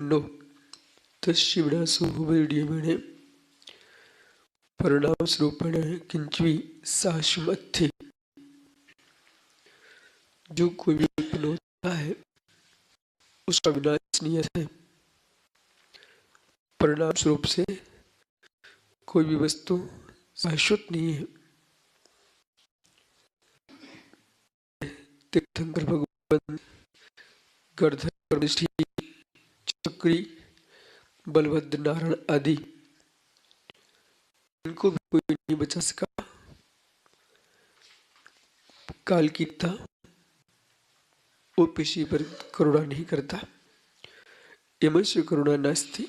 No तस्य विनाशो वैड्यमेणे परिणामस्वरूपेण किंचवी शाश्वते। जो कोई भी उत्पन्न होता है उसका विनाश नियत है। परिणाम स्वरूप से कोई भी वस्तु शाश्वत नहीं है। तीर्थंकर भगवान गणधर वशिष्ठी चक्री बलभद्र नारायण आदि इनको भी कोई नहीं बचा सका। काल की था वो किसी पर करुणा नहीं करता। यमस्य करुणा नास्ति,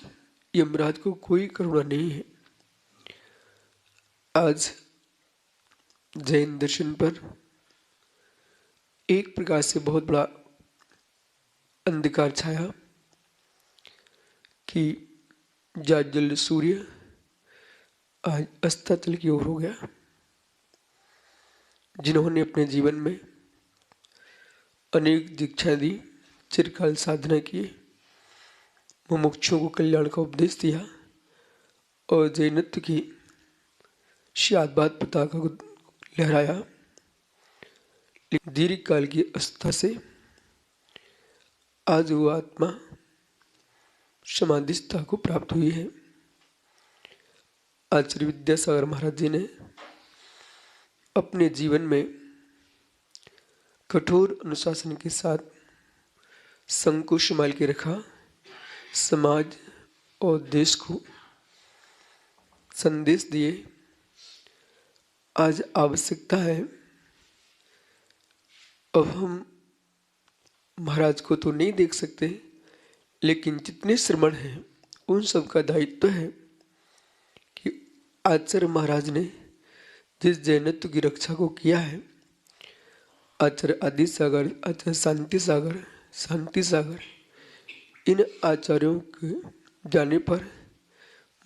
यमराज को कोई करुणा नहीं है। आज जैन दर्शन पर एक प्रकार से बहुत बड़ा अंधकार छाया कि जाज्वल्य सूर्य आज अस्ताचल की ओर हो गया। जिन्होंने अपने जीवन में अनेक दीक्षा दी, चिरकाल साधना की, मुमुक्षुओं को कल्याण का उपदेश दिया और जैनत्व की शादबाद पताका को लहराया, लेकिन दीर्घ काल की अवस्था से आज वो आत्मा समाधिस्था को प्राप्त हुई है। आचार्य विद्यासागर महाराज जी ने अपने जीवन में कठोर अनुशासन के साथ संघ को संभाल के रखा, समाज और देश को संदेश दिए। आज आवश्यकता है, अब हम महाराज को तो नहीं देख सकते, लेकिन जितने श्रमण हैं उन सब का दायित्व है कि आचार्य महाराज ने जिस जैनत्व की रक्षा को किया है, आचार्य आदि सागर, आचार्य शांति सागर, इन आचार्यों के जाने पर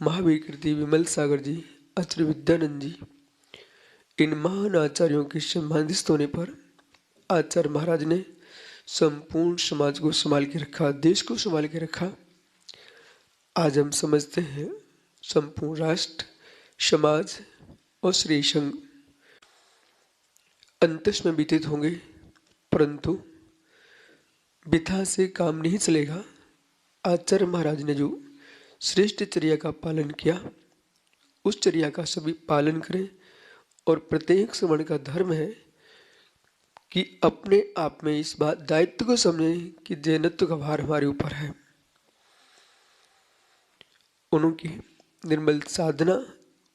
महावीर कीर्ति विमल सागर जी, आचार्य विद्यानंद जी, इन महान आचार्यों के सम्मानित होने पर आचार्य महाराज ने संपूर्ण समाज को संभाल के रखा, देश को संभाल के रखा। आज हम समझते हैं संपूर्ण राष्ट्र, समाज और श्री संघ अंतस में व्यतीत होंगे, परंतु बिथा से काम नहीं चलेगा। आचार्य महाराज ने जो श्रेष्ठ चर्या का पालन किया, उस चर्या का सभी पालन करें और प्रत्येक श्रवण का धर्म है कि अपने आप में इस बात दायित्व को समझें कि जैनत्व का भार हमारे ऊपर है। उनकी निर्मल साधना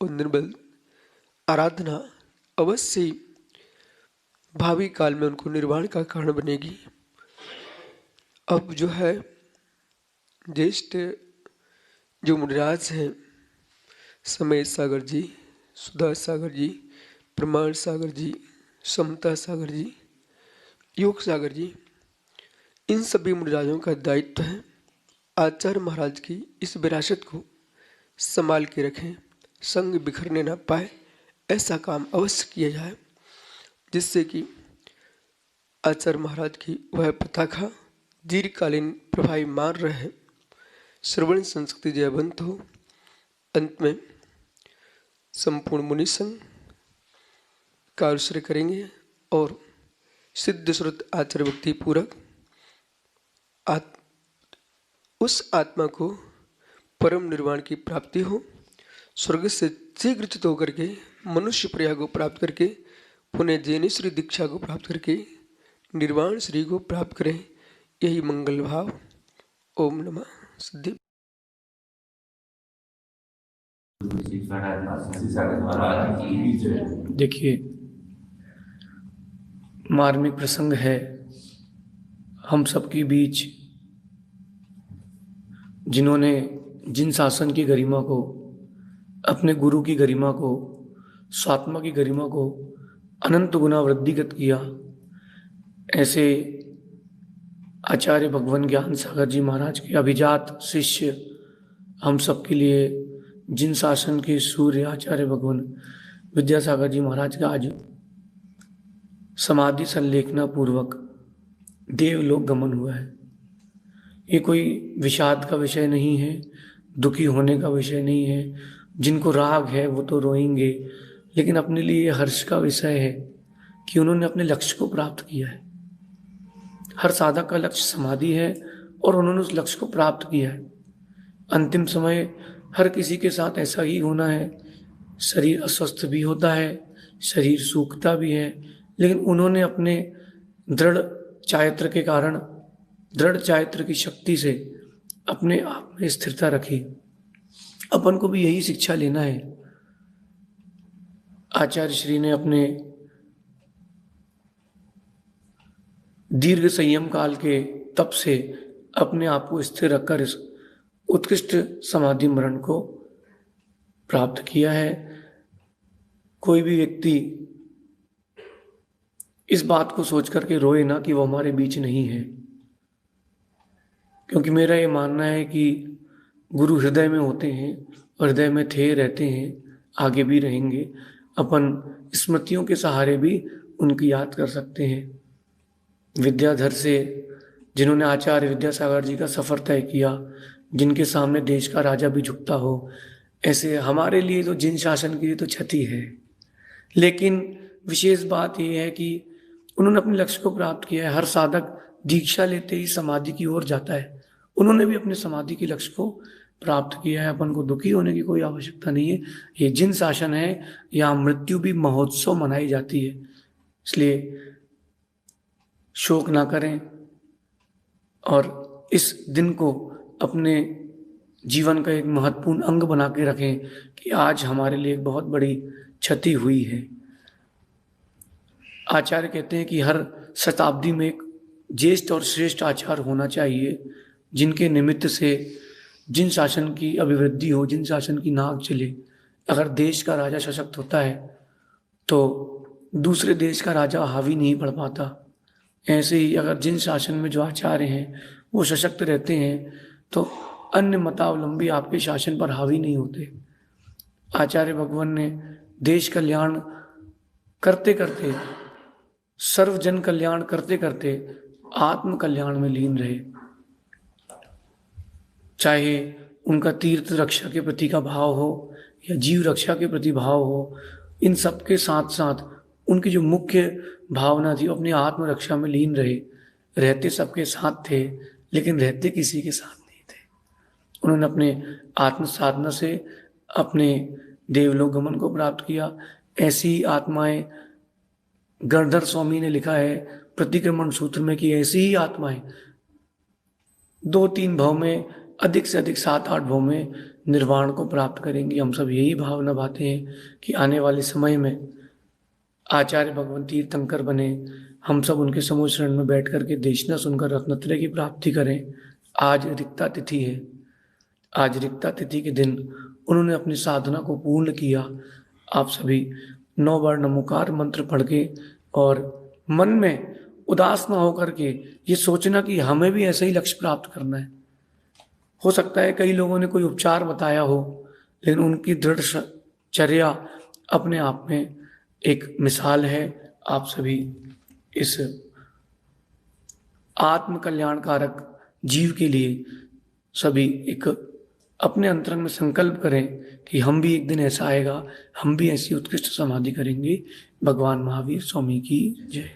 और निर्मल आराधना अवश्य भावी काल में उनको निर्वाण का कारण बनेगी। अब जो है ज्येष्ठ जो मुनिराज हैं, समय सागर जी, सुधा सागर जी, प्रमाण सागर जी, समता सागर जी, योग सागर जी, इन सभी मुनिराजों का दायित्व है आचार्य महाराज की इस विरासत को संभाल के रखें, संग बिखरने ना पाए, ऐसा काम अवश्य किया जाए, जिससे कि आचार्य महाराज की वह पताका दीर्घकालीन प्रभावी मान रहे। श्रवण संस्कृति जयवंत हो। अंत में संपूर्ण मुनि संघ कार्य करेंगे और सिद्ध श्रुत आचार्य भक्ति पूरक उस आत्मा को परम निर्वाण की प्राप्ति हो, स्वर्ग से शीघ्रचित होकर के मनुष्य प्रया को प्राप्त करके पुनः जैनेश्वरी दीक्षा को प्राप्त करके निर्वाण श्री को प्राप्त करें, यही मंगल भाव। ओम नमः सिद्धि। देखिए, मार्मिक प्रसंग है हम सबके बीच, जिन्होंने जिन शासन की गरिमा को, अपने गुरु की गरिमा को, स्वात्मा की गरिमा को अनंत गुना वृद्धिगत किया, ऐसे आचार्य भगवान ज्ञान सागर जी महाराज के अभिजात शिष्य हम सबके लिए जिन शासन के सूर्य आचार्य भगवान विद्यासागर जी महाराज का आज समाधि संलेखना पूर्वक देवलोक गमन हुआ है। ये कोई विषाद का विषय नहीं है, दुखी होने का विषय नहीं है। जिनको राग है वो तो रोएंगे, लेकिन अपने लिए ये हर्ष का विषय है कि उन्होंने अपने लक्ष्य को प्राप्त किया है। हर साधक का लक्ष्य समाधि है और उन्होंने उस लक्ष्य को प्राप्त किया है। अंतिम समय हर किसी के साथ ऐसा ही होना है। शरीर अस्वस्थ भी होता है, शरीर सूखता भी है, लेकिन उन्होंने अपने दृढ़ चारित्र के कारण, दृढ़ चारित्र की शक्ति से अपने आप में स्थिरता रखी। अपन को भी यही शिक्षा लेना है। आचार्य श्री ने अपने दीर्घ संयम काल के तप से अपने आप को स्थिर रखकर इस उत्कृष्ट समाधि मरण को प्राप्त किया है। कोई भी व्यक्ति इस बात को सोच करके रोए ना कि वो हमारे बीच नहीं है, क्योंकि मेरा ये मानना है कि गुरु हृदय में होते हैं और हृदय में थे, रहते हैं, आगे भी रहेंगे। अपन स्मृतियों के सहारे भी उनकी याद कर सकते हैं। विद्याधर से, जिन्होंने आचार्य विद्यासागर जी का सफ़र तय किया, जिनके सामने देश का राजा भी झुकता हो, ऐसे हमारे लिए तो जिन शासन के लिए तो क्षति है। लेकिन विशेष बात यह है कि उन्होंने अपने लक्ष्य को प्राप्त किया है। हर साधक दीक्षा लेते ही समाधि की ओर जाता है, उन्होंने भी अपने समाधि के लक्ष्य को प्राप्त किया है। अपन को दुखी होने की कोई आवश्यकता नहीं है। ये जिन शासन है, यहाँ मृत्यु भी महोत्सव मनाई जाती है, इसलिए शोक ना करें और इस दिन को अपने जीवन का एक महत्वपूर्ण अंग बना के रखें कि आज हमारे लिए एक बहुत बड़ी क्षति हुई है। आचार्य कहते हैं कि हर शताब्दी में एक ज्येष्ठ और श्रेष्ठ आचार्य होना चाहिए, जिनके निमित्त से जिन शासन की अभिवृद्धि हो, जिन शासन की नाक चले। अगर देश का राजा सशक्त होता है तो दूसरे देश का राजा हावी नहीं पड़ पाता। ऐसे ही अगर जिन शासन में जो आचार्य हैं वो सशक्त रहते हैं तो अन्य मतावलंबी आपके शासन पर हावी नहीं होते। आचार्य भगवान ने देश कल्याण करते करते, सर्वजन कल्याण करते करते आत्म कल्याण में लीन रहे। चाहे उनका तीर्थ रक्षा के प्रति का भाव हो या जीव रक्षा के प्रति भाव हो, इन सब के साथ साथ उनकी जो मुख्य भावना थी, अपनी आत्म रक्षा में लीन रहे। रहते सबके साथ थे, लेकिन रहते किसी के साथ नहीं थे। उन्होंने अपने आत्म साधना से अपने देवलोक गमन को प्राप्त किया। ऐसी आत्माएं, गणधर स्वामी ने लिखा है प्रतिक्रमण सूत्र में कि ऐसी ही आत्माएं 2-3 भव में, अधिक से अधिक 7-8 भव में निर्वाण को प्राप्त करेंगी। हम सब यही भावना बातें हैं कि आने वाले समय में आचार्य भगवंत तीर्थंकर बने, हम सब उनके समूह शरण में बैठ करके देशना सुनकर रत्नत्रय की प्राप्ति करें। आज रिक्ता तिथि है। आज रिक्ता तिथि के दिन उन्होंने अपनी साधना को पूर्ण किया। आप सभी 9 बार नमोकार मंत्र पढ़ के और मन में उदास ना होकर के ये सोचना कि हमें भी ऐसा ही लक्ष्य प्राप्त करना है। हो सकता है कई लोगों ने कोई उपचार बताया हो, लेकिन उनकी दृढ़ चर्या अपने आप में एक मिसाल है। आप सभी इस आत्म कल्याणकारक जीव के लिए सभी एक अपने अंतरंग में संकल्प करें कि हम भी एक दिन ऐसा आएगा, हम भी ऐसी उत्कृष्ट समाधि करेंगे। भगवान महावीर स्वामी की जय।